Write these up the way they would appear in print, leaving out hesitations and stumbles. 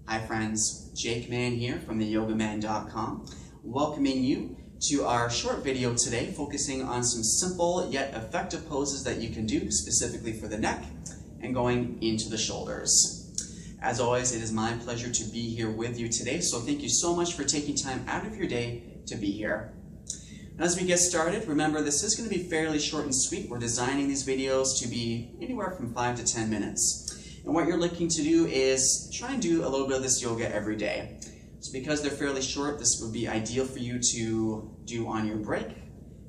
Hi friends, Jake Man here from theyogaman.com, welcoming you to our short video today focusing on some simple yet effective poses that you can do specifically for the neck and going into the shoulders. As always, it is my pleasure to be here with you today, so thank you so much for taking time out of your day to be here. As we get started, remember this is going to be fairly short and sweet. We're designing these videos to be anywhere from 5 to 10 minutes. And what you're looking to do is try and do a little bit of this yoga every day. So because they're fairly short, this would be ideal for you to do on your break,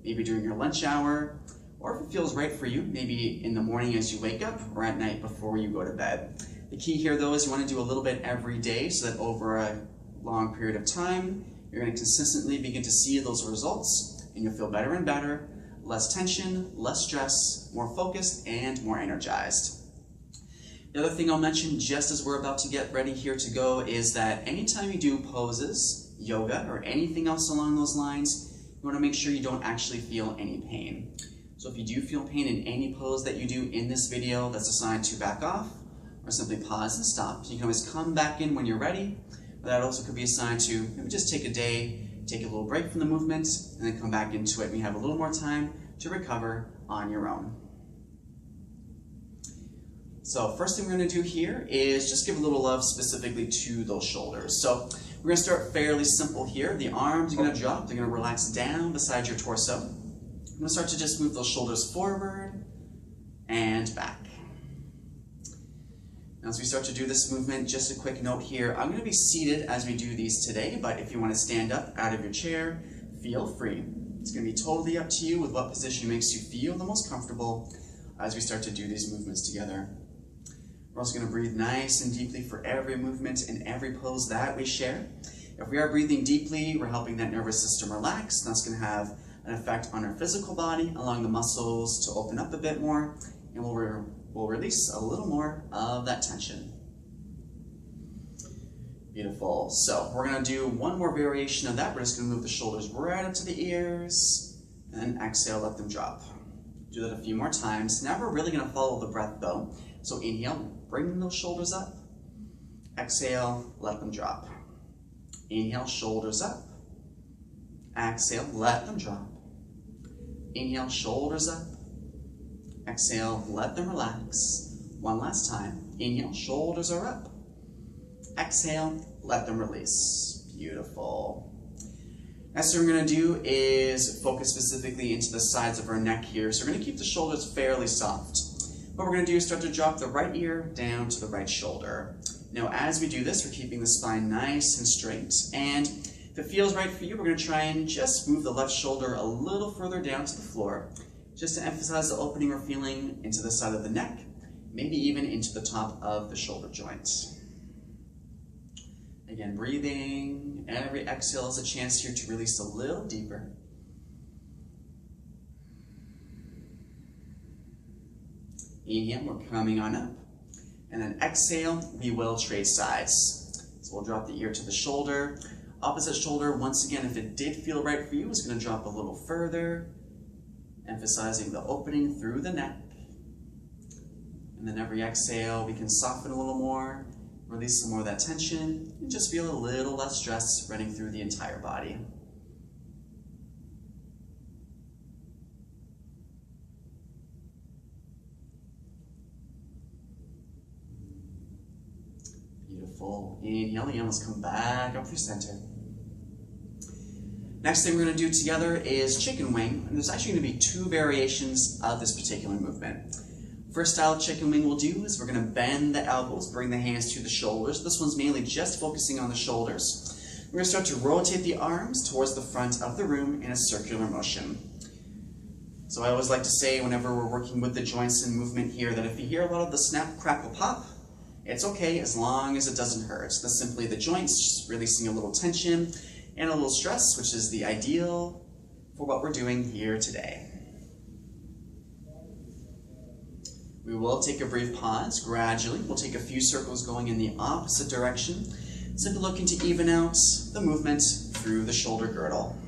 maybe during your lunch hour, or if it feels right for you, maybe in the morning as you wake up or at night before you go to bed. The key here though is you want to do a little bit every day so that over a long period of time, you're going to consistently begin to see those results and you'll feel better and better, less tension, less stress, more focused, and more energized. The other thing I'll mention just as we're about to get ready here to go is that anytime you do poses, yoga, or anything else along those lines, you want to make sure you don't actually feel any pain. So if you do feel pain in any pose that you do in this video, that's a sign to back off or simply pause and stop. You can always come back in when you're ready, but that also could be a sign to maybe just take a day, take a little break from the movement, and then come back into it when you have a little more time to recover on your own. So first thing we're going to do here is just give a little love specifically to those shoulders. So we're going to start fairly simple here. The arms are going to drop, they're going to relax down beside your torso. I'm going to start to just move those shoulders forward and back. Now as we start to do this movement, just a quick note here, I'm going to be seated as we do these today, but if you want to stand up out of your chair, feel free. It's going to be totally up to you with what position makes you feel the most comfortable as we start to do these movements together. We're also going to breathe nice and deeply for every movement and every pose that we share. If we are breathing deeply, we're helping that nervous system relax. That's going to have an effect on our physical body, allowing the muscles to open up a bit more, and we'll release a little more of that tension. Beautiful. So we're going to do one more variation of that. We're just going to move the shoulders right up to the ears, and then exhale, let them drop. Do that a few more times. Now we're really going to follow the breath though. So inhale, bring those shoulders up. Exhale, let them drop. Inhale, shoulders up. Exhale, let them drop. Inhale, shoulders up. Exhale, let them relax. One last time. Inhale, shoulders are up. Exhale, let them release. Beautiful. Next thing we're going to do is focus specifically into the sides of our neck here. So we're going to keep the shoulders fairly soft. What we're going to do is start to drop the right ear down to the right shoulder. Now as we do this, we're keeping the spine nice and straight. And if it feels right for you, we're going to try and just move the left shoulder a little further down to the floor, just to emphasize the opening we're feeling into the side of the neck, maybe even into the top of the shoulder joint. Again, breathing. Every exhale is a chance here to release a little deeper. Inhale, we're coming on up. And then exhale, we will trade sides. So we'll drop the ear to the shoulder. Opposite shoulder, once again, if it did feel right for you, is going to drop a little further, emphasizing the opening through the neck. And then every exhale, we can soften a little more, release some more of that tension, and just feel a little less stress running through the entire body. Beautiful. Inhale, the arms come back up through center. Next thing we're going to do together is chicken wing, and there's actually going to be two variations of this particular movement. First style of chicken wing we'll do is we're going to bend the elbows, bring the hands to the shoulders. This one's mainly just focusing on the shoulders. We're going to start to rotate the arms towards the front of the room in a circular motion. So I always like to say whenever we're working with the joints and movement here that if you hear a lot of the snap, crackle, pop, it's okay as long as it doesn't hurt. That's simply the joints releasing a little tension and a little stress, which is the ideal for what we're doing here today. We will take a brief pause gradually. We'll take a few circles going in the opposite direction, simply looking to even out the movement through the shoulder girdle.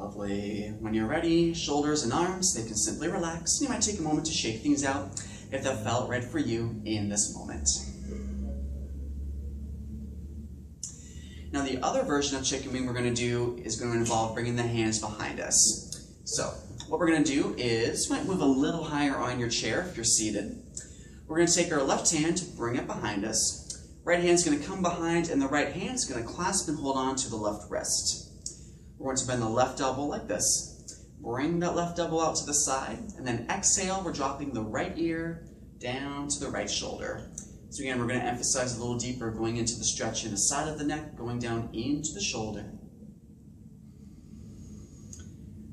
Lovely. When you're ready, shoulders and arms, they can simply relax. You might take a moment to shake things out if that felt right for you in this moment. Now the other version of chicken wing we're going to do is going to involve bringing the hands behind us. So what we're going to do is, you might move a little higher on your chair if you're seated. We're going to take our left hand, bring it behind us. Right hand's going to come behind, and the right hand's going to clasp and hold on to the left wrist. We're going to bend the left elbow like this. Bring that left elbow out to the side, and then exhale, we're dropping the right ear down to the right shoulder. So again, we're going to emphasize a little deeper, going into the stretch in the side of the neck, going down into the shoulder.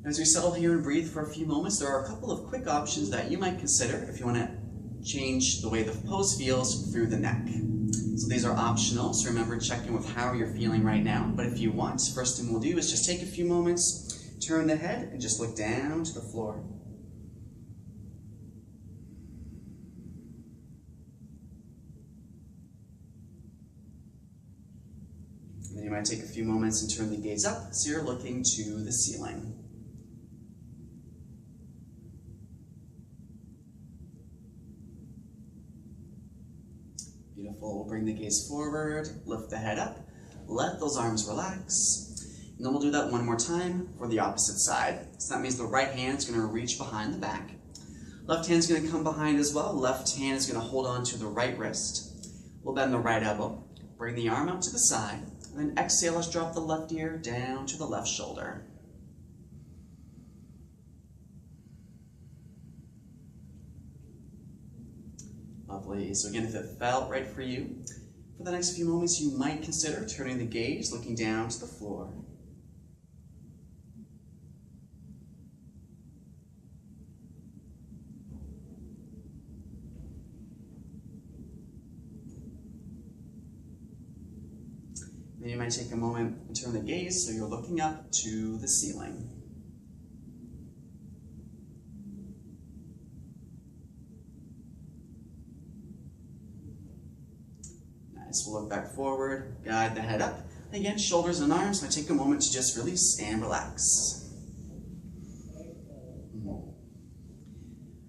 As we settle here and breathe for a few moments, there are a couple of quick options that you might consider if you want to change the way the pose feels through the neck. So these are optional, so remember, check in with how you're feeling right now. But if you want, first thing we'll do is just take a few moments, turn the head, and just look down to the floor. And then you might take a few moments and turn the gaze up, so you're looking to the ceiling. Beautiful. We'll bring the gaze forward, lift the head up, let those arms relax. And then we'll do that one more time for the opposite side. So that means the right hand's going to reach behind the back. Left hand's going to come behind as well. Left hand is going to hold on to the right wrist. We'll bend the right elbow, bring the arm out to the side, and then exhale, let's drop the left ear down to the left shoulder. Lovely. So again, if it felt right for you, for the next few moments you might consider turning the gaze, looking down to the floor. Then you might take a moment and turn the gaze so you're looking up to the ceiling. Nice. We'll look back forward, guide the head up. Again, shoulders and arms, might take a moment to just release and relax.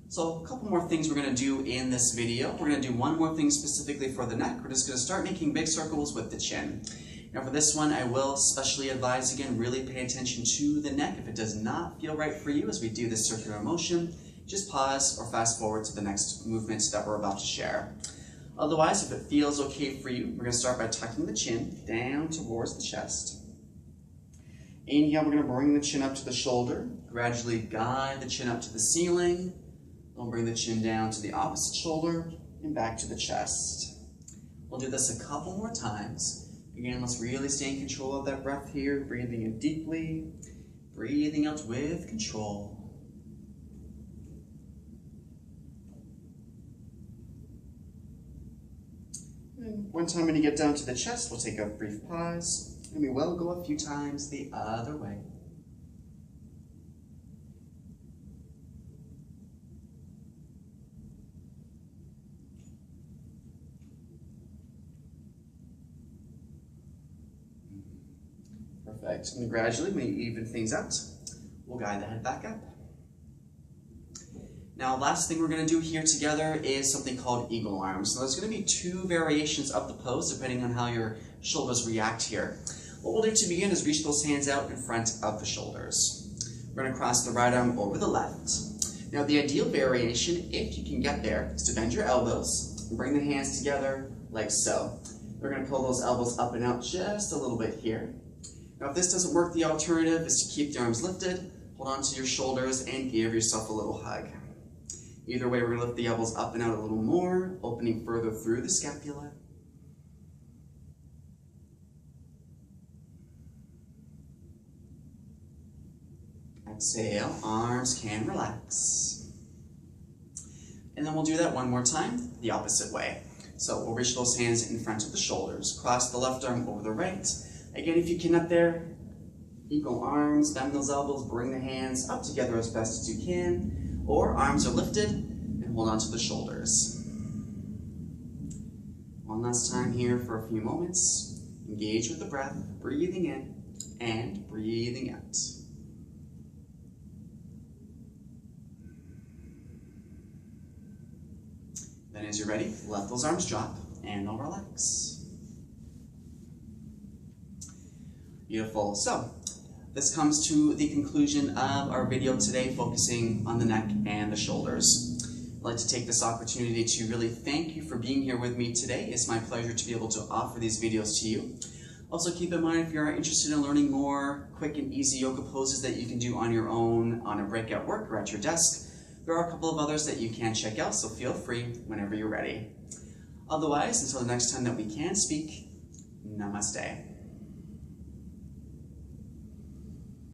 So a couple more things we're going to do in this video. We're going to do one more thing specifically for the neck. We're just going to start making big circles with the chin. Now for this one, I will specially advise, again, really pay attention to the neck. If it does not feel right for you as we do this circular motion, just pause or fast forward to the next movement that we're about to share. Otherwise, if it feels okay for you, we're going to start by tucking the chin down towards the chest. Inhale, we're going to bring the chin up to the shoulder, gradually guide the chin up to the ceiling. We'll bring the chin down to the opposite shoulder and back to the chest. We'll do this a couple more times. Again, let's really stay in control of that breath here, breathing in deeply, breathing out with control. And one time when you get down to the chest, we'll take a brief pause, and we will go a few times the other way. Perfect. And gradually, when you even things out, we'll guide the head back up. Now, last thing we're going to do here together is something called eagle arms. So there's going to be two variations of the pose depending on how your shoulders react here. What we'll do to begin is reach those hands out in front of the shoulders. We're going to cross the right arm over the left. Now, the ideal variation, if you can get there, is to bend your elbows and bring the hands together like so. We're going to pull those elbows up and out just a little bit here. Now, if this doesn't work, the alternative is to keep the arms lifted, hold on to your shoulders, and give yourself a little hug. Either way, we're going to lift the elbows up and out a little more, opening further through the scapula. Exhale, arms can relax. And then we'll do that one more time, the opposite way. So we'll reach those hands in front of the shoulders, cross the left arm over the right. Again, if you can up there, eagle arms, bend those elbows, bring the hands up together as best as you can, or arms are lifted and hold on to the shoulders. One last time here for a few moments. Engage with the breath, breathing in and breathing out. And as you're ready, let those arms drop and they'll relax. Beautiful. So this comes to the conclusion of our video today, focusing on the neck and the shoulders. I'd like to take this opportunity to really thank you for being here with me today. It's my pleasure to be able to offer these videos to you. Also keep in mind, if you're interested in learning more quick and easy yoga poses that you can do on your own, on a break at work or at your desk, there are a couple of others that you can check out, so feel free whenever you're ready. Otherwise, until the next time that we can speak, namaste.